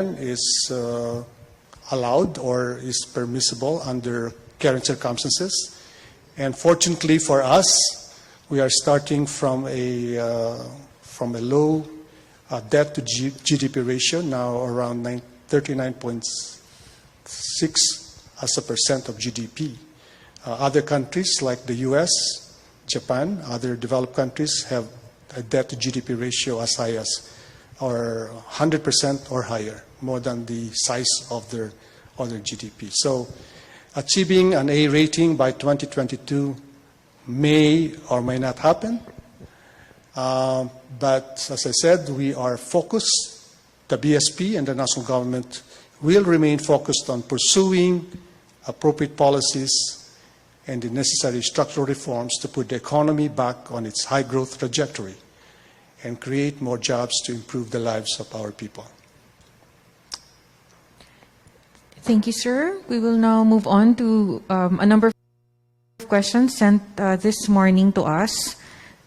is allowed or is permissible under current circumstances. And fortunately for us, we are starting from a low debt to GDP ratio, now around 39.6 as a percent of GDP. Other countries like the US, Japan, other developed countries have a debt to GDP ratio as high as or 100% or higher, more than the size of their GDP. So achieving an A rating by 2022 may or may not happen. But as I said, we are focused. The BSP and the national government will remain focused on pursuing appropriate policies and the necessary structural reforms to put the economy back on its high growth trajectory and create more jobs to improve the lives of our people. Thank you, sir. We will now move on to a number of questions sent this morning to us.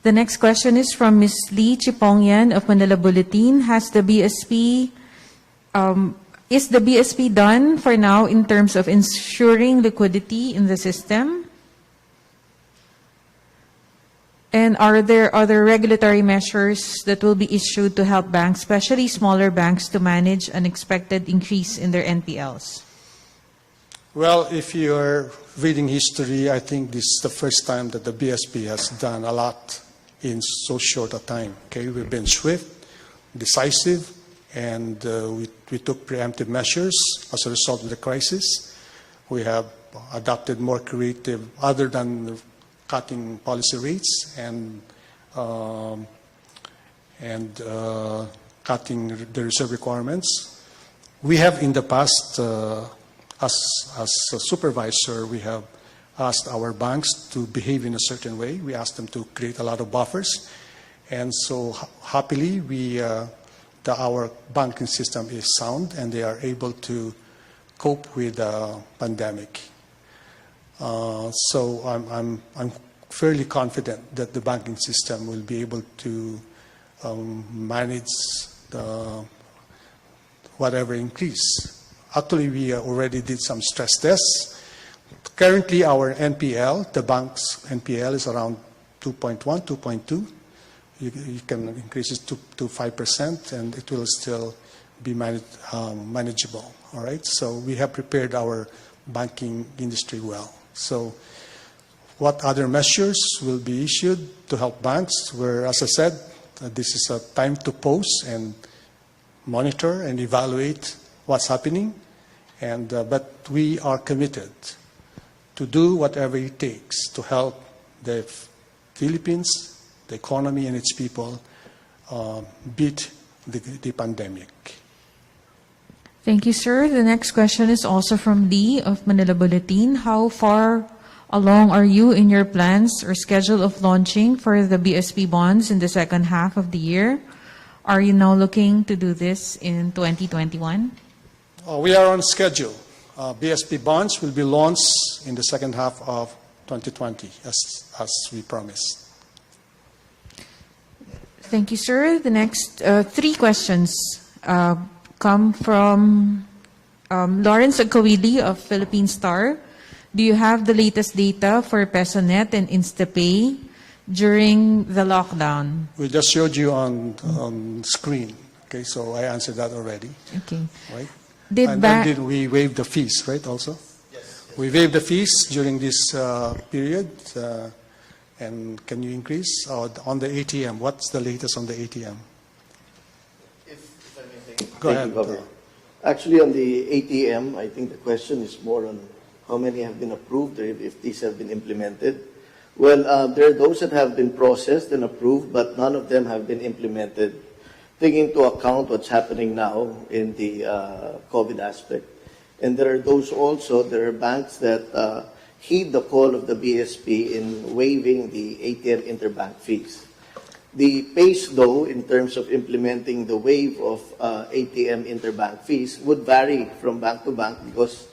The next question is from Ms. Lee Chipongyan of Manila Bulletin. Is the BSP done for now in terms of ensuring liquidity in the system? And are there other regulatory measures that will be issued to help banks, especially smaller banks, to manage an expected increase in their NPLs? Well, if you're reading history, I think this is the first time that the BSP has done a lot in so short a time. Okay, we've been swift, decisive, and we took preemptive measures as a result of the crisis. We have adopted more creative, other than cutting policy rates and cutting the reserve requirements. We have in the past, as a supervisor, we have asked our banks to behave in a certain way. We asked them to create a lot of buffers. And so happily, our banking system is sound and they are able to cope with the pandemic. So I'm fairly confident that the banking system will be able to manage whatever increase. Actually, we already did some stress tests. Currently, our NPL, the bank's NPL is around 2.1, 2.2. You can increase it to 5%, and it will still be manageable. All right. So we have prepared our banking industry well. So what other measures will be issued to help banks? Where, as I said, this is a time to pause and monitor and evaluate what's happening. And but we are committed to do whatever it takes to help the Philippines, the economy, and its people beat the pandemic. Thank you, sir. The next question is also from Lee of Manila Bulletin. How far along are you in your plans or schedule of launching for the BSP bonds in the second half of the year? Are you now looking to do this in 2021? We are on schedule. BSP bonds will be launched in the second half of 2020, as we promised. Thank you, sir. The next three questions come from Lawrence Agkawili of Philippine Star. Do you have the latest data for PesoNet and InstaPay during the lockdown? We just showed you on screen. Okay, so I answered that already. Okay. Right? Did we waive the fees, right, also? Yes. We waived the fees during this period. And can you increase? On the ATM, what's the latest on the ATM? If I may take. Go ahead. Actually, on the ATM, I think the question is more on how many have been approved or if these have been implemented. Well, there are those that have been processed and approved, but none of them have been implemented. Taking into account what's happening now in the COVID aspect. And there are those also, there are banks that heed the call of the BSP in waiving the ATM interbank fees. The pace, though, in terms of implementing the waive of ATM interbank fees would vary from bank to bank because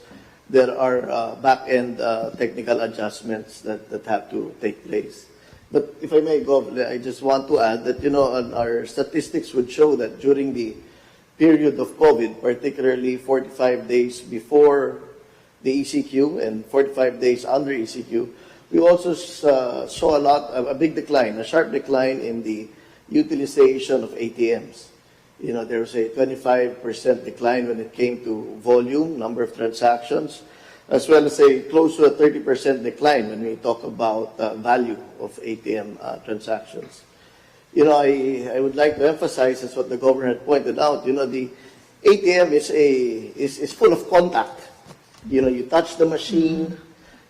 there are back-end technical adjustments that have to take place. But if I may go, I just want to add that, our statistics would show that during the period of COVID, particularly 45 days before the ECQ and 45 days under ECQ, we also saw a big decline, a sharp decline in the utilization of ATMs. You know, there was a 25% decline when it came to volume, number of transactions, as well as a close to a 30% decline when we talk about value of ATM transactions. You know, I would like to emphasize, as what the governor had pointed out, you know, the ATM is full of contact. You know, you touch the machine,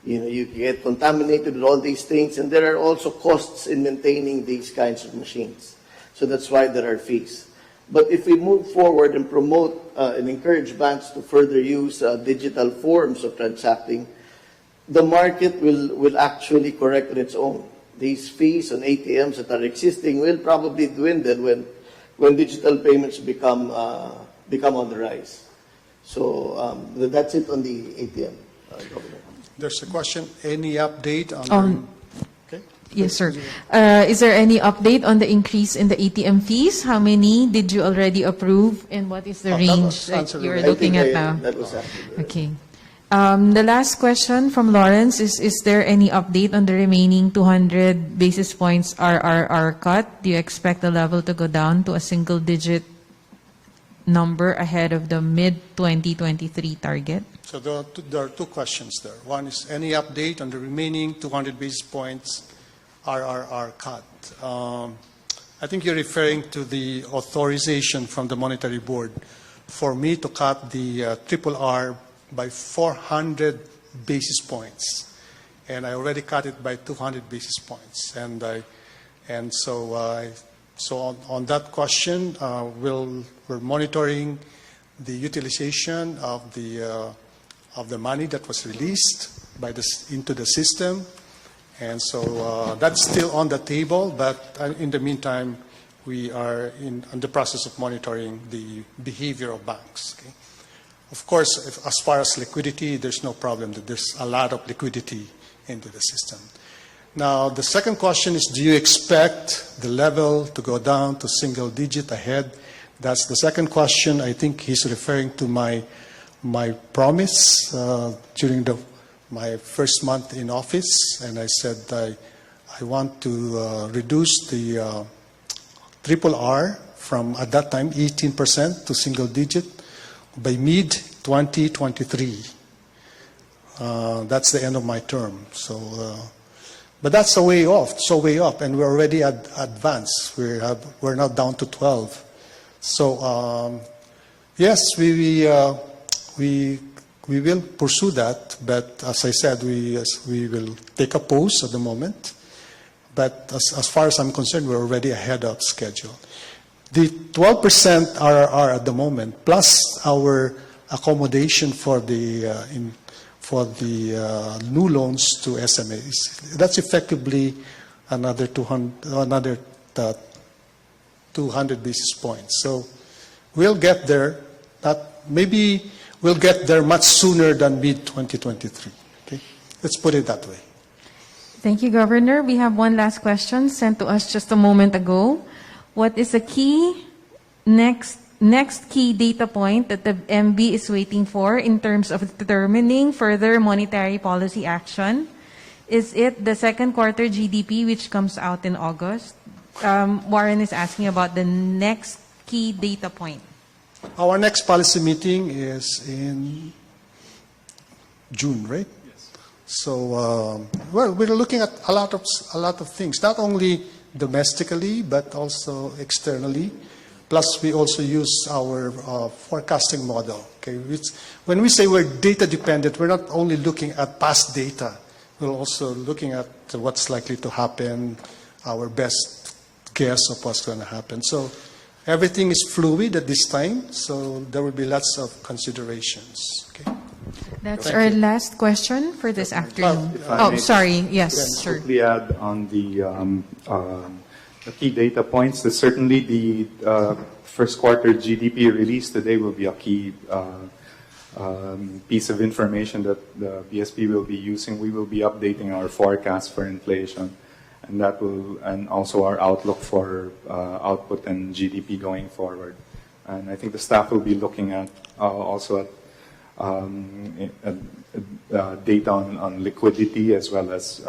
you know, you get contaminated with all these things, and there are also costs in maintaining these kinds of machines. So that's why there are fees. But if we move forward and promote and encourage banks to further use digital forms of transacting, the market will actually correct on its own. These fees on ATMs that are existing will probably dwindle when digital payments become on the rise. So that's it on the ATM, Governor. There's a question. Any update on? Okay. Yes, sir. Is there any update on the increase in the ATM fees? How many did you already approve, and what is the That range was that answered you're already. looking at now? That was actually Okay. The last question from Lawrence is there any update on the remaining 200 basis points RRR cut? Do you expect the level to go down to a single-digit number ahead of the mid-2023 target? So there are two questions there. One is any update on the remaining 200 basis points RRR cut? I think you're referring to the authorization from the Monetary Board for me to cut the triple R by 400 basis points, and I already cut it by 200 basis points. So on that question, we're monitoring the utilization of the money that was released into the system, and so that's still on the table. But in the meantime, we are in the process of monitoring the behavior of banks. Okay? Of course, as far as liquidity, there's no problem. There's a lot of liquidity into the system. Now, the second question is, do you expect the level to go down to single digit ahead? That's the second question. I think he's referring to my promise during my first month in office, and I said I want to reduce the triple R from, at that time, 18% to single digit by mid-2023. That's the end of my term. But that's a way off, and we're already advanced. We're now down to 12. So yes, we will pursue that. But as I said, we will take a pause at the moment. But as far as I'm concerned, we're already ahead of schedule. The 12% RRR at the moment, plus our accommodation for the new loans to SMEs, that's effectively another 200 basis points. So we'll get there. Maybe we'll get there much sooner than mid-2023. Okay? Let's put it that way. Thank you, Governor. We have one last question sent to us just a moment ago. What is the key next key data point that the MB is waiting for in terms of determining further monetary policy action? Is it the second quarter GDP, which comes out in August? Warren is asking about the next key data point. Our next policy meeting is in June, right? Yes. So, well, we're looking at a lot of things, not only domestically but also externally. Plus, we also use our forecasting model. Okay, when we say we're data dependent, we're not only looking at past data. We're also looking at what's likely to happen, our best guess of what's going to happen. So everything is fluid at this time. So there will be lots of considerations. Okay. That's our last question for this afternoon. Oh, sorry. Yes, sure. Quickly add on the key data points. That certainly the first quarter GDP release today will be a key piece of information that the BSP will be using. We will be updating our forecast for inflation, and also our outlook for output and GDP going forward. And I think the staff will be looking at also at data on liquidity as well as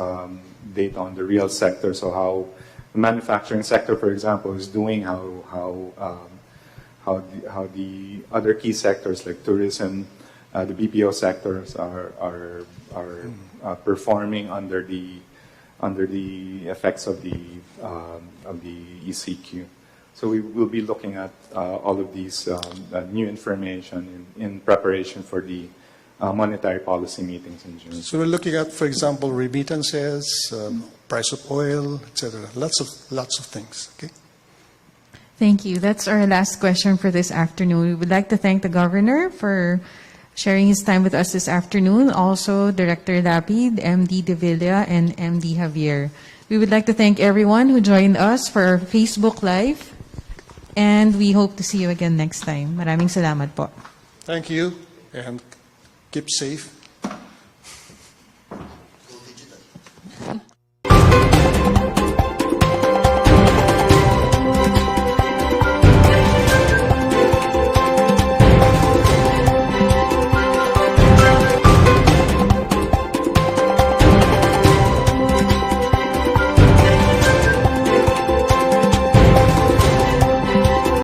data on the real sector. So how the manufacturing sector, for example, is doing, how the other key sectors like tourism, the BPO sectors are performing under the effects of the ECQ. So we will be looking at all of these new information in preparation for the monetary policy meetings in June. So we're looking at, for example, remittances, price of oil, etc. Lots of things. Okay. Thank you. That's our last question for this afternoon. We would like to thank the Governor for sharing his time with us this afternoon. Also, Director Lapid, MD De Villa, and MD Javier. We would like to thank everyone who joined us for our Facebook Live. And we hope to see you again next time. Maraming salamat po. Thank you, and keep safe.